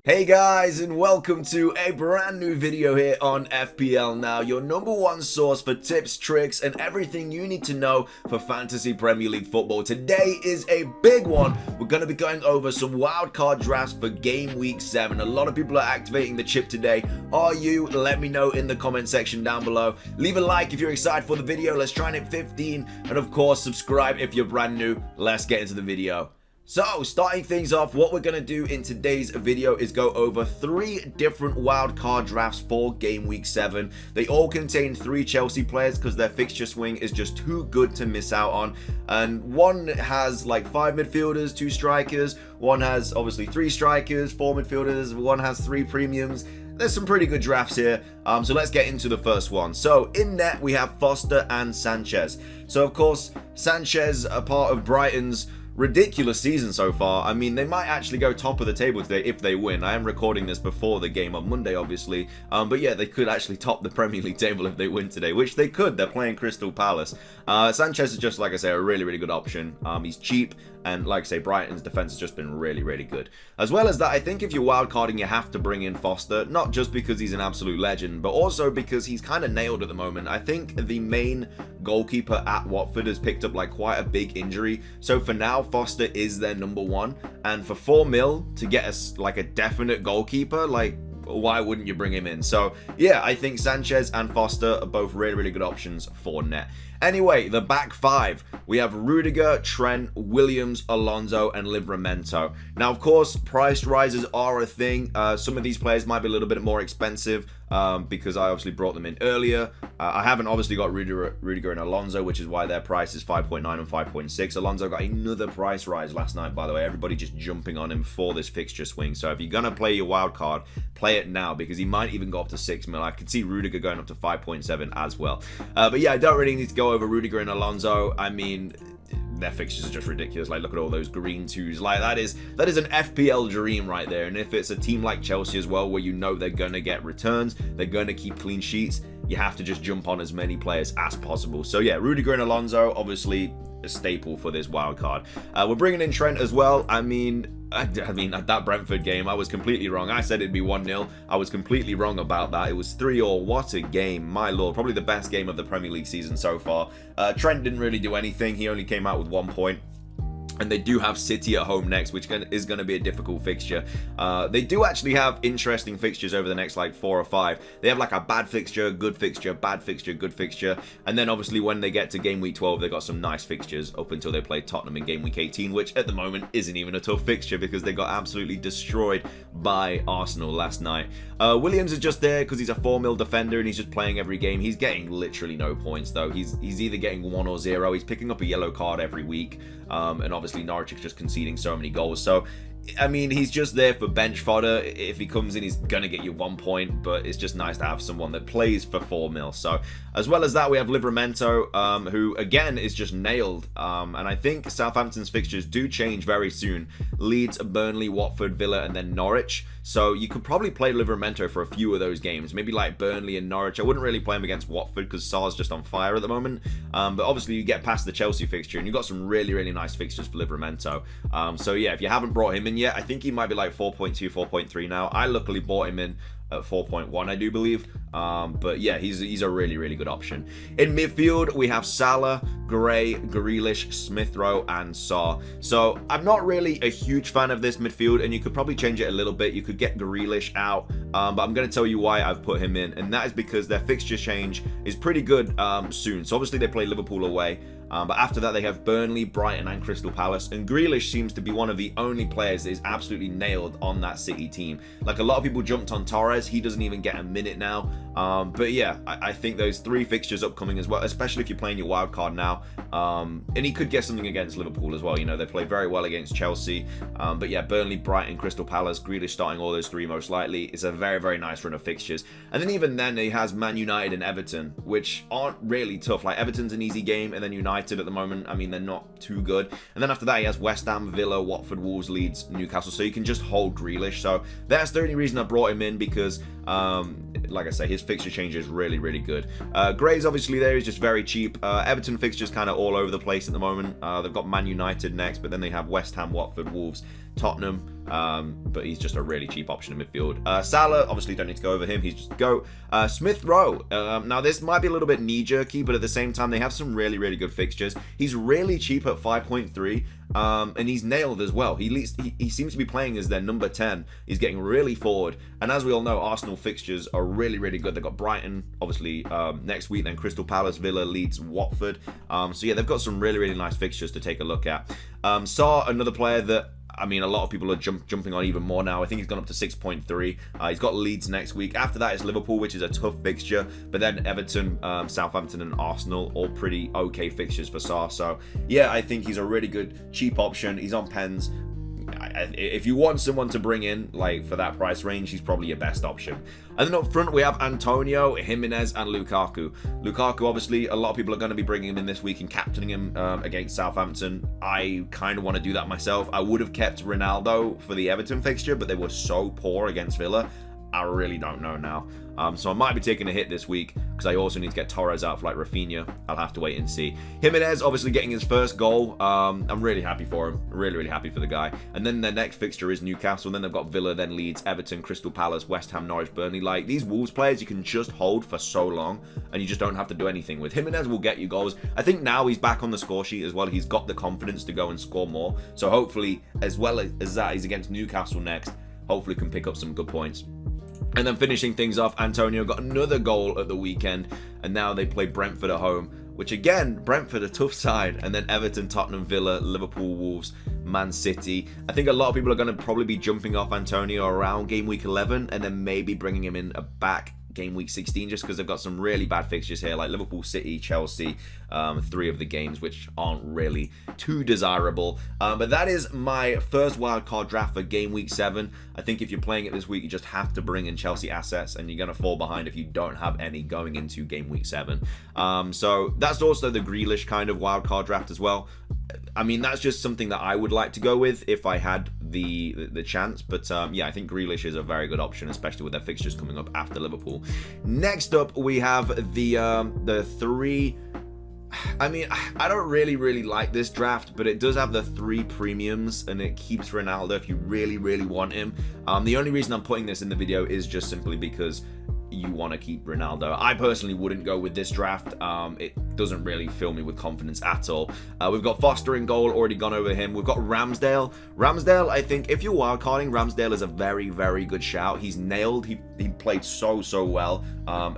Hey guys, and welcome to a brand new video here on FPL Now, your #1 source for tips, tricks, and everything you need to know for fantasy Premier League football. Today is a big one. We're going to be going over some wildcard drafts for Game Week 7. A lot of people are activating the chip today. Are you? Let me know in the comment section down below. Leave a like if you're excited for the video. Let's try and hit 15. And of course, subscribe if you're brand new. Let's get into the video. So, starting things off, what we're going to do in today's video is go over 3 different wildcard drafts for Game Week 7. They all contain 3 Chelsea players because their fixture swing is just too good to miss out on. And one has like 5 midfielders, 2 strikers. One has obviously 3 strikers, 4 midfielders. One has 3 premiums. There's some pretty good drafts here, so let's get into the first one. So in net we have Foster and Sanchez. So of course Sanchez, a part of Brighton's ridiculous season so far. I mean, they might actually go top of the table today if they win. I am recording this before the game on Monday, obviously. But yeah, they could actually top the Premier League table if they win today, which they could. They're playing Crystal Palace. Sanchez is just, like I say, a really, really good option. He's cheap, and like I say, Brighton's defense has just been really, really good. As well as that, I think if you're wildcarding, you have to bring in Foster, not just because he's an absolute legend, but also because he's kind of nailed at the moment. I think the main goalkeeper at Watford has picked up like quite a big injury. So for now, Foster is their #1, and for 4 mil to get us like a definite goalkeeper, like why wouldn't you bring him in? So yeah, I think Sanchez and Foster are both really, really good options for net. Anyway, the back 5, we have Rudiger, Trent, Williams, Alonso, and Livramento. Now, of course, price rises are a thing. Some of these players might be a little bit more expensive because I obviously brought them in earlier. I haven't obviously got Rudiger and Alonso, which is why their price is 5.9 and 5.6. Alonso got another price rise last night, by the way. Everybody just jumping on him for this fixture swing. So if you're going to play your wild card, play it now because he might even go up to 6 mil. I could see Rudiger going up to 5.7 as well. But yeah, I don't really need to go over Rudiger and Alonso. I mean, their fixtures are just ridiculous. Like, look at all those green 2s. Like, that is an FPL dream right there. And if it's a team like Chelsea as well, where you know they're going to get returns, they're going to keep clean sheets, you have to just jump on as many players as possible. So yeah, Rudiger and Alonso, obviously a staple for this wild card. We're bringing in Trent as well. I mean, at that Brentford game, I was completely wrong. I said it'd be 1-0. I was completely wrong about that. It was 3-3. What a game, my lord. Probably the best game of the Premier League season so far. Trent didn't really do anything. He only came out with 1 point. And they do have City at home next, which is going to be a difficult fixture. They do actually have interesting fixtures over the next like 4 or 5. They have like a bad fixture, good fixture, bad fixture, good fixture. And then obviously when they get to Game Week 12, they've got some nice fixtures up until they play Tottenham in Game Week 18, which at the moment isn't even a tough fixture because they got absolutely destroyed by Arsenal last night. Williams is just there because he's a 4 mil defender and he's just playing every game. He's getting literally no points though. He's either getting 1 or 0. He's picking up a yellow card every week. And obviously Norwich is just conceding so many goals. So, I mean, he's just there for bench fodder. If he comes in, he's going to get you 1 point, but it's just nice to have someone that plays for 4 mil. So, as well as that, we have Livramento, who, again, is just nailed. And I think Southampton's fixtures do change very soon. Leeds, Burnley, Watford, Villa, and then Norwich. So, you could probably play Livramento for a few of those games. Maybe like Burnley and Norwich. I wouldn't really play him against Watford because Sar's just on fire at the moment. But obviously, you get past the Chelsea fixture, and you've got some really, really nice fixtures for Livramento. So, yeah, if you haven't brought him in yet, I think he might be like 4.2, 4.3 now. I luckily bought him in at 4.1, I do believe. But yeah, he's a really, really good option. In midfield, we have Salah, Gray, Grealish, Smith Rowe, and Sarr. So I'm not really a huge fan of this midfield, and you could probably change it a little bit. You could get Grealish out, but I'm going to tell you why I've put him in, and that is because their fixture change is pretty good soon. So obviously they play Liverpool away. But after that, they have Burnley, Brighton, and Crystal Palace. And Grealish seems to be one of the only players that is absolutely nailed on that City team. Like, a lot of people jumped on Torres. He doesn't even get a minute now. But yeah, I think those 3 fixtures upcoming as well, especially if you're playing your wild card now. And he could get something against Liverpool as well. You know, they play very well against Chelsea. But yeah, Burnley, Brighton, Crystal Palace, Grealish starting all those 3 most likely. It's a very, very nice run of fixtures. And then even then, he has Man United and Everton, which aren't really tough. Like, Everton's an easy game, and then United at the moment, I mean, they're not too good. And then after that, he has West Ham, Villa, Watford, Wolves, Leeds, Newcastle. So you can just hold Grealish. So that's the only reason I brought him in, because like I say, his fixture change is really, really good. Gray's obviously there. He's just very cheap. Everton fixtures kind of all over the place at the moment. They've got Man United next, but then they have West Ham, Watford, Wolves, Tottenham. But he's just a really cheap option in midfield. Salah, obviously don't need to go over him. He's just a go. Smith Rowe. Now this might be a little bit knee-jerky, but at the same time, they have some really, really good fixtures. He's really cheap at 5.3, and he's nailed as well. He seems to be playing as their number 10. He's getting really forward. And as we all know, Arsenal fixtures are really, really good. They've got Brighton, obviously, next week, then Crystal Palace, Villa, Leeds, Watford. So yeah, they've got some really, really nice fixtures to take a look at. Saw another player that, I mean, a lot of people are jumping on even more now. I think he's gone up to 6.3. He's got Leeds next week. After that, it's Liverpool, which is a tough fixture. But then Everton, Southampton, and Arsenal, all pretty okay fixtures for Saar. So, yeah, I think he's a really good, cheap option. He's on pens. If you want someone to bring in, like, for that price range, he's probably your best option. And then up front, we have Antonio, Jimenez, and Lukaku. Lukaku, obviously, a lot of people are going to be bringing him in this week and captaining him against Southampton. I kind of want to do that myself. I would have kept Ronaldo for the Everton fixture, but they were so poor against Villa. I really don't know now. So I might be taking a hit this week because I also need to get Torres out for like Rafinha. I'll have to wait and see. Jimenez obviously getting his first goal. I'm really happy for him. Really, really happy for the guy. And then their next fixture is Newcastle. Then they've got Villa, then Leeds, Everton, Crystal Palace, West Ham, Norwich, Burnley. Like, these Wolves players you can just hold for so long and you just don't have to do anything with. Jimenez will get you goals. I think now he's back on the score sheet as well. He's got the confidence to go and score more. So hopefully, as well as that, he's against Newcastle next. Hopefully can pick up some good points. And then finishing things off, Antonio got another goal at the weekend, and now they play Brentford at home, which again, Brentford a tough side, and then Everton, Tottenham, Villa, Liverpool, Wolves, Man City. I think a lot of people are going to probably be jumping off Antonio around game week 11, and then maybe bringing him in back game week 16, just because they've got some really bad fixtures here, like Liverpool, City, Chelsea, 3 of the games, which aren't really too desirable. But that is my first wildcard draft for game week 7. I think if you're playing it this week, you just have to bring in Chelsea assets, and you're going to fall behind if you don't have any going into game week 7. So that's also the Grealish kind of wildcard draft as well. I mean, that's just something that I would like to go with if I had the chance. But yeah, I think Grealish is a very good option, especially with their fixtures coming up after Liverpool. Next up, we have the 3... I mean, I don't really like this draft, but it does have the 3 premiums, and it keeps Ronaldo if you really want him. The only reason I'm putting this in the video is just simply because you want to keep Ronaldo. I personally wouldn't go with this draft. It doesn't really fill me with confidence at all. We've got Foster in goal, already gone over him. We've got Ramsdale. Ramsdale, I think if you're wildcarding, Ramsdale is a very good shout. He's nailed. He played so well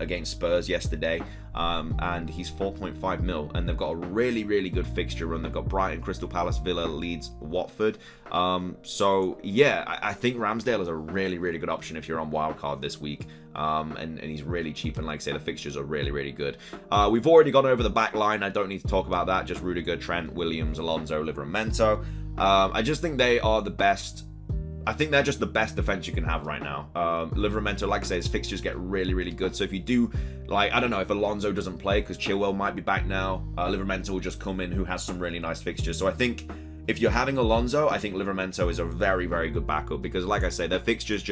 against Spurs yesterday. And he's 4.5 mil, and they've got a really good fixture run. They've got Brighton, Crystal Palace, Villa, Leeds, Watford. So yeah, I think Ramsdale is a really good option if you're on wildcard this week. And he's really cheap, and like I say, the fixtures are really good. We've already gone over the back line. I don't need to talk about that. Just Rudiger, Trent, Williams, Alonso, Livramento. I just think they are the best. I think they're just the best defense you can have right now. Livramento, like I say, his fixtures get really good. So if you do, like, I don't know, if Alonso doesn't play because Chilwell might be back now, Livramento will just come in, who has some really nice fixtures. So I think if you're having Alonso, I think Livramento is a very good backup, because like I say, their fixtures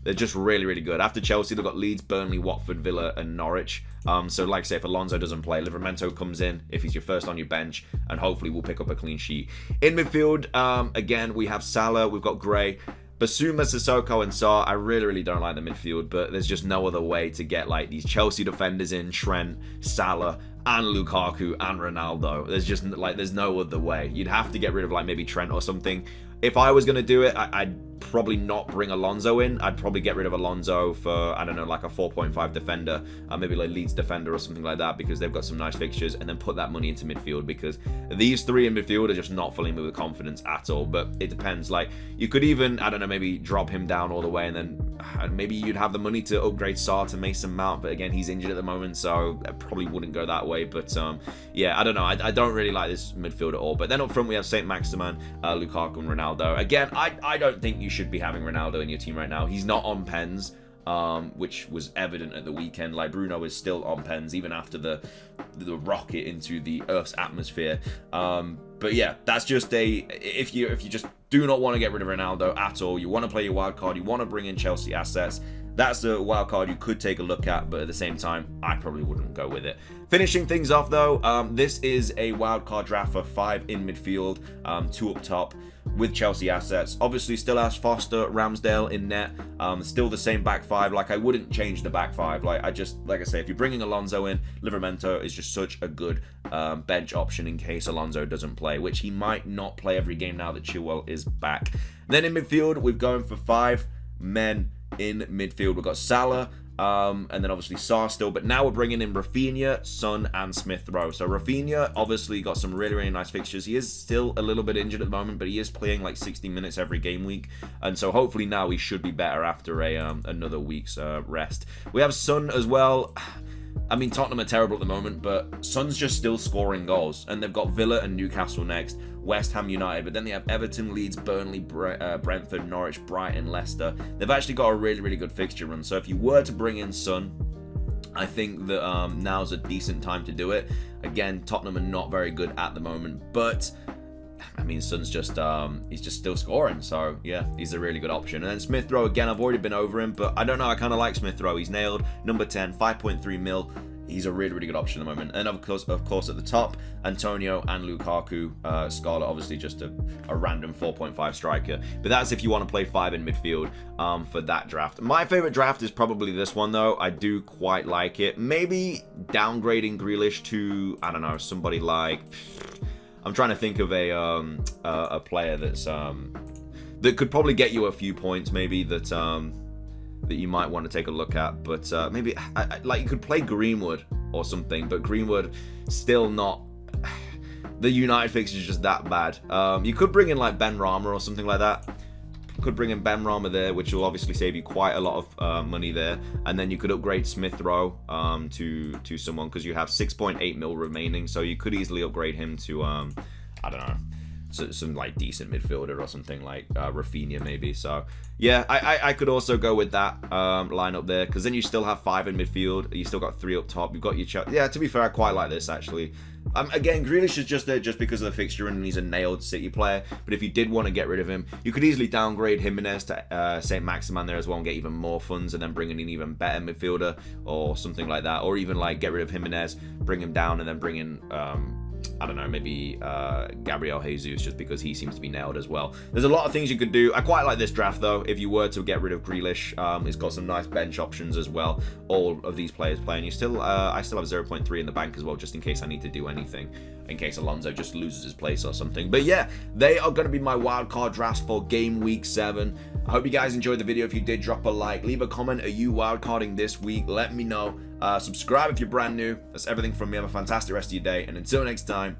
they're just really good. After Chelsea, they've got Leeds, Burnley, Watford, Villa, and Norwich. So like I say, if Alonso doesn't play, Livramento comes in if he's your first on your bench, and hopefully we'll pick up a clean sheet. In midfield, again, we have Salah, we've got Gray, Basuma, Sissoko, and Saar. I really don't like the midfield, but there's just no other way to get like these Chelsea defenders in, Trent, Salah, and Lukaku, and Ronaldo. There's no other way. You'd have to get rid of like maybe Trent or something. If I was going to do it, I'd probably not bring Alonso in. I'd probably get rid of Alonso for, I don't know, like a 4.5 defender, maybe like Leeds defender or something like that, because they've got some nice fixtures, and then put that money into midfield, because these 3 in midfield are just not filling me with confidence at all. But it depends. Like, you could even, I don't know, maybe drop him down all the way, and then maybe you'd have the money to upgrade Saar to Mason Mount, but again, he's injured at the moment, so I probably wouldn't go that way. But yeah, I don't know. I don't really like this midfield at all. But then up front, we have Saint Maximin, Lukaku, and Ronaldo. Again, I don't think you should be having Ronaldo in your team right now. He's not on pens, which was evident at the weekend. Like, Bruno is still on pens even after the rocket into the Earth's atmosphere. But yeah, that's just if you just do not want to get rid of Ronaldo at all, you want to play your wild card, you want to bring in Chelsea assets, that's a wild card you could take a look at, but at the same time, I probably wouldn't go with it. Finishing things off though, this is a wild card draft for 5 in midfield, 2 up top. with Chelsea assets. Obviously still has Foster, Ramsdale in net, still the same back five. Like, I wouldn't change the back five. Like I say, if you're bringing Alonso in, Livramento is just such a good bench option in case Alonso doesn't play, which he might not play every game now that Chilwell is back. Then in midfield, we're going for 5 men in midfield. We've got Salah, and then obviously Sarr still, but now we're bringing in Rafinha, Son, and Smith Rowe. So Rafinha obviously got some really, really nice fixtures. He is still a little bit injured at the moment, but he is playing like 60 minutes every game week, and so hopefully now he should be better after another week's rest. We have Son as well. I mean, Tottenham are terrible at the moment, but Son's just still scoring goals, and they've got Villa and Newcastle next, West Ham United, but then they have Everton, Leeds, Burnley, Brentford, Norwich, Brighton, Leicester. They've actually got a really, really good fixture run, so if you were to bring in Son, I think that now's a decent time to do it. Again, Tottenham are not very good at the moment, but I mean, Son's just he's just still scoring, so yeah, he's a really good option. And then Smith Rowe, again, I've already been over him, but I don't know, I kind of like Smith Rowe. He's nailed, number 10, 5.3 mil. He's a really, really good option at the moment. And of course, at the top, Antonio and Lukaku. Scarlett, obviously just a random 4.5 striker. But that's if you want to play 5 in midfield for that draft. My favorite draft is probably this one, though. I do quite like it. Maybe downgrading Grealish to, I don't know, somebody like... I'm trying to think of a player that's that could probably get you a few points, maybe that you might want to take a look at. But maybe like you could play Greenwood or something, but Greenwood still not. The United fixture is just that bad. You could bring in like Ben Rama or something like that. Could bring in Ben Rama there, which will obviously save you quite a lot of money there. And then you could upgrade Smith Rowe to someone, because you have 6.8 mil remaining. So you could easily upgrade him to, I don't know, some like decent midfielder or something like Rafinha maybe. So yeah, I could also go with that lineup there, because then you still have 5 in midfield. You still got 3 up top. You've got your... Yeah, to be fair, I quite like this actually. Again, Grealish is just there just because of the fixture and he's a nailed City player. But if you did want to get rid of him, you could easily downgrade Jimenez to St. Maximan there as well and get even more funds, and then bring in an even better midfielder or something like that. Or even like get rid of Jimenez, bring him down, and then bring in... I don't know, maybe Gabriel Jesus, just because he seems to be nailed as well. There's a lot of things you could do. I quite like this draft, though, if you were to get rid of Grealish. It's got some nice bench options as well. All of these players playing. I still have 0.3 in the bank as well, just in case I need to do anything. In case Alonso just loses his place or something. But yeah, they are going to be my wildcard drafts for Game Week 7. I hope you guys enjoyed the video. If you did, drop a like. Leave a comment. Are you wildcarding this week? Let me know. Subscribe if you're brand new. That's everything from me. Have a fantastic rest of your day. And until next time,